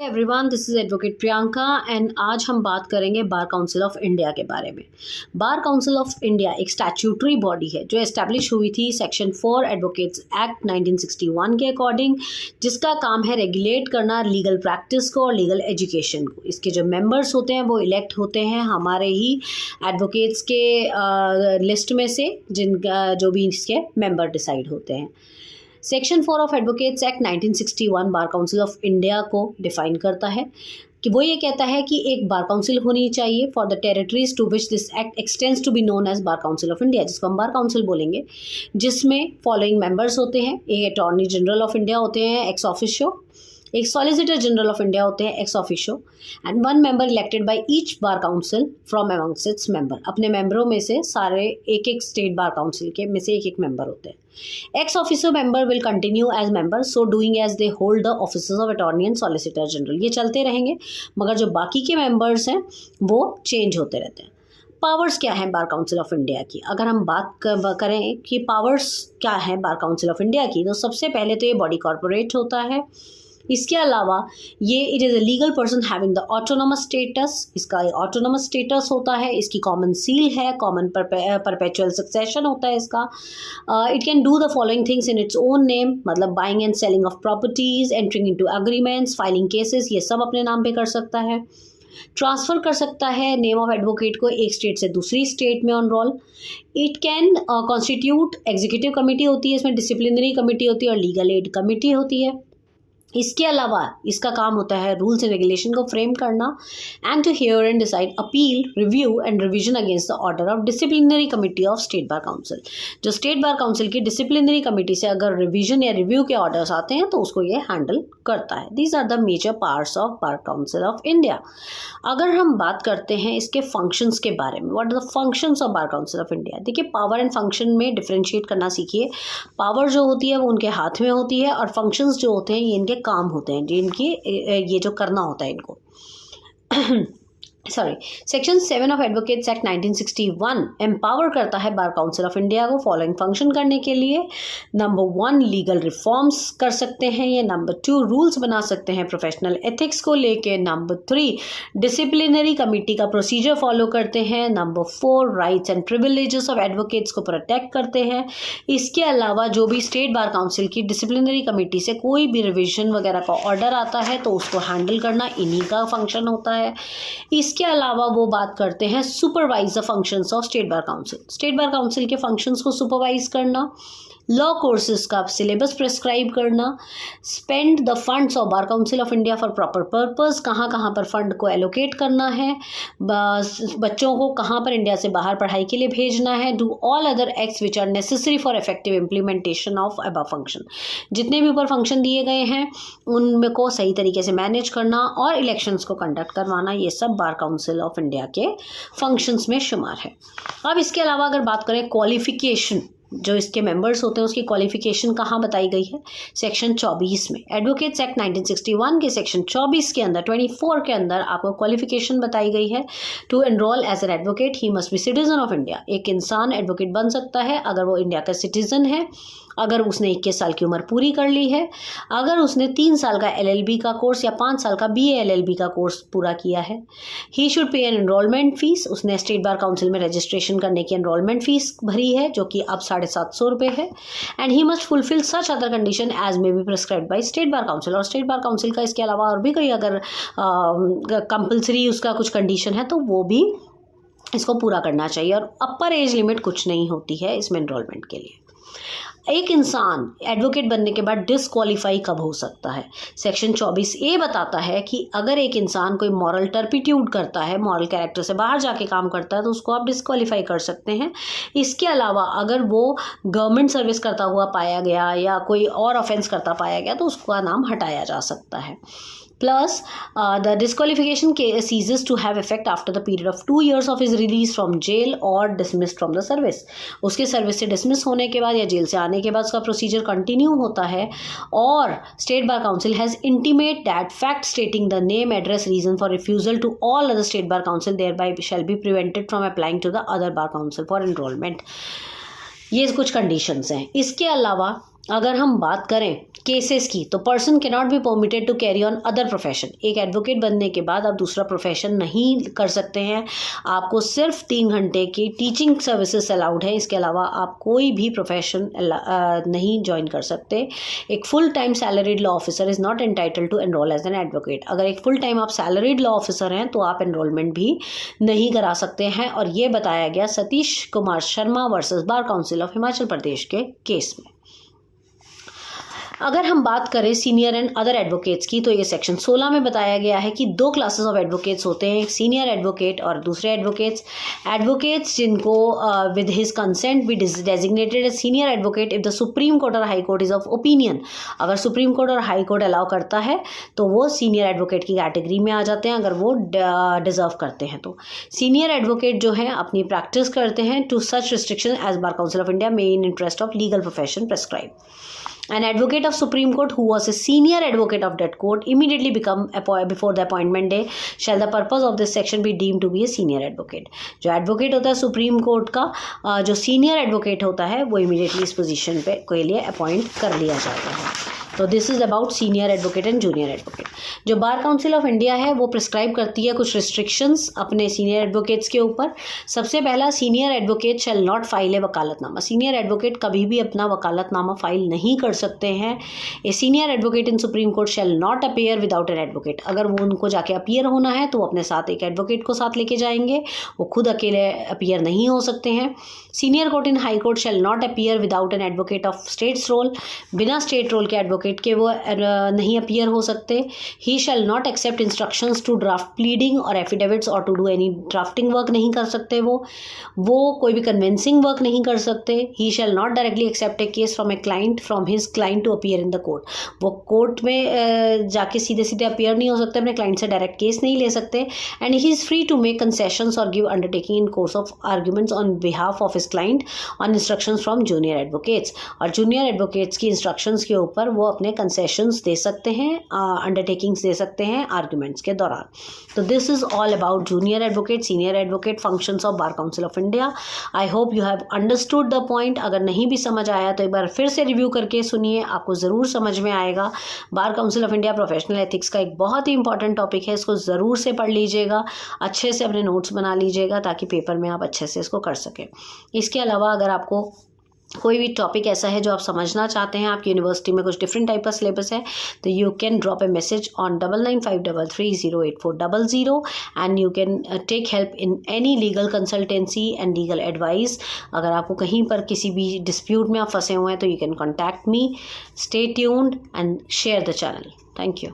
Everyone, this is advocate Priyanka and आज हम बात करेंगे बार काउंसिल ऑफ इंडिया के बारे में। बार काउंसिल ऑफ इंडिया एक स्टैट्यूटरी बॉडी है जो एस्टैब्लिश हुई थी सेक्शन 4 एडवोकेट्स एक्ट 1961 के अकॉर्डिंग, जिसका काम है रेगुलेट करना लीगल प्रैक्टिस को और लीगल एजुकेशन को। इसके जो मेंबर्स होते हैं वो इलेक्ट होते हैं हमारे ही एडवोकेट्स के लिस्ट में से, जिनका जो भी इसके मेंबर डिसाइड होते हैं। Section 4 of advocates act 1961 bar council of India को डिफाइन करता है कि वो ये कहता है कि एक बार काउंसिल होनी चाहिए for the territories to which this act extends to be known as bar council of India, जिसको हम बार काउंसिल बोलेंगे, जिसमें फॉलोइंग मेंबर्स होते हैं। एक अटॉर्नी जनरल ऑफ इंडिया होते हैं एक्स ऑफिशियो, एक सॉलिसिटर जनरल ऑफ इंडिया होते हैं ex officio, and one member elected by each bar council from amongst its member. अपने मेंबरों में से सारे एक एक स्टेट बार काउंसिल के में से एक एक मेंबर होते हैं। Ex officio member will continue as member, so doing as they hold the offices of attorney and solicitor general। ये चलते रहेंगे, मगर जो बाकी के मेंबर्स हैं वो चेंज होते रहते हैं। पावर्स क्या हैं बार काउंसिल ऑफ इंडिया की? अगर हम बात करें कि पावर्स क्या हैं बार काउंसिल ऑफ इंडिया की, तो सबसे पहले तो ये बॉडी कॉर्पोरेट होता है। इसके अलावा ये it is a legal person having the autonomous status. इसका ऑटोनोमस स्टेटस होता है, इसकी कॉमन सील है, कॉमन परपेचुअल सक्सेशन होता है इसका। It can do the following things in its own name, मतलब buying and selling of properties, entering into agreements, filing cases, ये सब अपने नाम पे कर सकता है। ट्रांसफ़र कर सकता है नेम ऑफ एडवोकेट को एक स्टेट से दूसरी स्टेट में on roll. It can constitute executive committee होती है, इसमें डिसिप्लिनरी कमेटी होती है और लीगल एड कमेटी होती है। इसके अलावा इसका काम होता है रूल्स एंड रेगुलेशन को फ्रेम करना and to hear and decide appeal, review and revision against the order of disciplinary committee of state bar council. जो स्टेट बार काउंसिल की डिसिप्लिनरी कमेटी से अगर रिवीजन या रिव्यू के ऑर्डर्स आते हैं तो उसको ये हैंडल करता है। These are the major parts of bar council of India. अगर हम बात करते हैं इसके फंक्शंस के बारे में, what are the functions of bar council of India, देखिए पावर एंड फंक्शन में डिफ्रेंशिएट करना सीखिए। पावर जो होती है वो उनके हाथ में होती है और फंक्शंस जो होते हैं ये इनके काम होते हैं, जिनकी ये जो करना होता है इनको। Section 7 of advocates act 1961 empower करता है बार काउंसिल ऑफ इंडिया को फॉलोइंग फंक्शन करने के लिए। नंबर 1 लीगल रिफॉर्म्स कर सकते हैं ये। नंबर 2 रूल्स बना सकते हैं प्रोफेशनल एथिक्स को लेके। नंबर 3 डिसिप्लिनरी कमेटी का प्रोसीजर फॉलो करते हैं। Number 4 rights and privileges of advocates को प्रोटेक्ट करते हैं। इसके अलावा जो भी स्टेट बार काउंसिल की डिसिप्लिनरी कमेटी से कोई भी रिविजन वगैरह का ऑर्डर आता है तो उसको हैंडल करना इन्हीं का फंक्शन होता है। इसके अलावा वो बात करते हैं supervise the functions of state bar council. State bar council के फंक्शंस को सुपरवाइज करना, लॉ कोर्सेज का सिलेबस प्रेस्क्राइब करना, spend the funds of bar council of India for proper purpose, कहाँ कहाँ पर फंड को एलोकेट करना है, बच्चों को कहाँ पर इंडिया से बाहर पढ़ाई के लिए भेजना है, do all other acts which are necessary for effective implementation of above function. जितने भी ऊपर फंक्शन दिए गए हैं उनमें को सही तरीके से मैनेज करना और इलेक्शंस को कंडक्ट करवाना, ये सब बार काउंसिल ऑफ इंडिया के फंक्शंस में शुमार है। अब इसके अलावा अगर बात करें क्वालिफिकेशन, जो इसके मेंबर्स होते हैं उसकी क्वालिफिकेशन कहाँ बताई गई है? सेक्शन 24 में। एडवोकेट्स एक्ट 1961 के सेक्शन 24 के अंदर 24 के अंदर आपको क्वालिफिकेशन बताई गई है। To enrol as an advocate he must be citizen of India. एक इंसान एडवोकेट बन सकता है अगर वो इंडिया का सिटीजन है, अगर उसने 21 साल की उम्र पूरी कर ली है, अगर उसने 3 साल का LLB का कोर्स या 5 साल का BA LLB का कोर्स पूरा किया है। He should pay an enrolment fees. उसने स्टेट बार काउंसिल में रजिस्ट्रेशन करने की एनरोलमेंट फीस भरी है जो कि अब 750 रुपये है। And he must fulfil such other condition as may be prescribed by state bar council. और स्टेट बार काउंसिल का इसके अलावा और भी कोई अगर कंपल्सरी उसका कुछ कंडीशन है तो वो भी इसको पूरा करना चाहिए। और अपर एज लिमिट कुछ नहीं होती है इसमें एनरोलमेंट के लिए। एक इंसान एडवोकेट बनने के बाद डिसक्वालीफाई कब हो सकता है? सेक्शन 24A बताता है कि अगर एक इंसान कोई मॉरल टर्पिट्यूड करता है, मॉरल कैरेक्टर से बाहर जाके काम करता है, तो उसको आप डिसक्वालीफाई कर सकते हैं। इसके अलावा अगर वो गवर्नमेंट सर्विस करता हुआ पाया गया या कोई और ऑफेंस करता पाया गया तो उसका नाम हटाया जा सकता है। Plus, the disqualification ceases to have effect after the period of 2 years of his release from jail or dismissed from the service। उसके सर्विस से डिसमिस होने के बाद या जेल से आने के बाद उसका प्रोसीजर कंटिन्यू होता है। और state bar council has intimate that fact stating the name, address, reason for refusal to all other state bar council thereby shall be prevented from applying to the other bar council for enrolment. ये कुछ conditions हैं। इसके अलावा अगर हम बात करें cases की, तो person can not be permitted to carry on other profession. एक एडवोकेट बनने के बाद आप दूसरा प्रोफेशन नहीं कर सकते हैं। आपको सिर्फ 3 घंटे की टीचिंग सर्विसेज अलाउड है, इसके अलावा आप कोई भी प्रोफेशन नहीं ज्वाइन कर सकते। एक full time salaried law officer is not entitled to enrol as an advocate. अगर एक फुल टाइम आप सैलरीड लॉ ऑफिसर हैं तो आप एनरोलमेंट भी नहीं करा सकते हैं। और ये बताया गया Satish Kumar Sharma versus bar council of Himachal Pradesh के केस में। अगर हम बात करें सीनियर एंड अदर एडवोकेट्स की, तो ये सेक्शन 16 में बताया गया है कि 2 क्लासेस ऑफ एडवोकेट्स होते हैं, एक सीनियर एडवोकेट और दूसरे एडवोकेट्स जिनको with his consent be designated as senior advocate if the supreme court और high court is of opinion. अगर सुप्रीम कोर्ट और हाई कोर्ट अलाउ करता है तो वो सीनियर एडवोकेट की कैटेगरी में आ जाते हैं, अगर वो डिजर्व करते हैं तो। सीनियर एडवोकेट जो है अपनी प्रैक्टिस करते हैं to such restriction as bar council of India may in interest of legal profession prescribe. An advocate of Supreme Court who was a senior advocate of that court immediately before the appointment day shall the purpose of this section be deemed to be a senior advocate। जो advocate होता है supreme court का, जो senior advocate होता है वो immediately इस position पे के लिए अपॉइंट कर लिया जाता है। तो this is about senior advocate and junior advocate. जो बार काउंसिल ऑफ इंडिया है वो प्रिस्क्राइब करती है कुछ रिस्ट्रिक्शंस अपने सीनियर एडवोकेट्स के ऊपर। सबसे पहला, senior advocate shall not file a vakalatnama. Senior advocate कभी भी अपना वकालतनामा फाइल नहीं कर सकते हैं। A senior advocate in supreme court shall not appear without an advocate. अगर वो उनको जाके अपीयर होना है तो वो अपने साथ एक एडवोकेट को साथ लेके जाएंगे, वो खुद अकेले अपीयर नहीं हो सकते हैं। Senior court in high court shall not appear without an advocate of states roll. बिना स्टेट रोल के एडवोकेट के वो नहीं अपीयर हो सकते। He shall not accept instructions to draft pleading और एफिडेविट्स और to do any drafting work नहीं कर सकते। वो कोई भी कन्विंसिंग वर्क नहीं कर सकते। He shall not directly accept a case from his client to appear in the court. वो कोर्ट में जाके सीधे सीधे अपीयर नहीं हो सकते, अपने क्लाइंट से डायरेक्ट केस नहीं ले सकते। And he is free to make concessions और give undertaking in course of arguments on behalf of his client on instructions from junior advocates. और जूनियर एडवोकेट्स की इंस्ट्रक्शंस के ऊपर वो अपने कंसेशंस दे सकते हैं, अंडरटेकिंग्स दे सकते हैं आर्ग्यूमेंट्स के दौरान। तो this is all about junior advocate, senior advocate, functions of bar council of India. I hope you have understood the point. अगर नहीं भी समझ आया तो एक बार फिर से रिव्यू करके सुनिए, आपको ज़रूर समझ में आएगा। बार council of India professional ethics का एक बहुत ही इंपॉर्टेंट टॉपिक है, इसको ज़रूर से पढ़ लीजिएगा, अच्छे से अपने नोट्स बना लीजिएगा ताकि पेपर में आप अच्छे से इसको कर सकें। इसके अलावा अगर आपको कोई भी टॉपिक ऐसा है जो आप समझना चाहते हैं, आपकी यूनिवर्सिटी में कुछ डिफरेंट टाइप का सिलेबस है, तो you can drop a message on 9953308400 and you can take help in any legal consultancy and legal advice. अगर आपको कहीं पर किसी भी डिस्प्यूट में आप फंसे हुए हैं तो you can contact me. Stay tuned and share the channel. Thank you.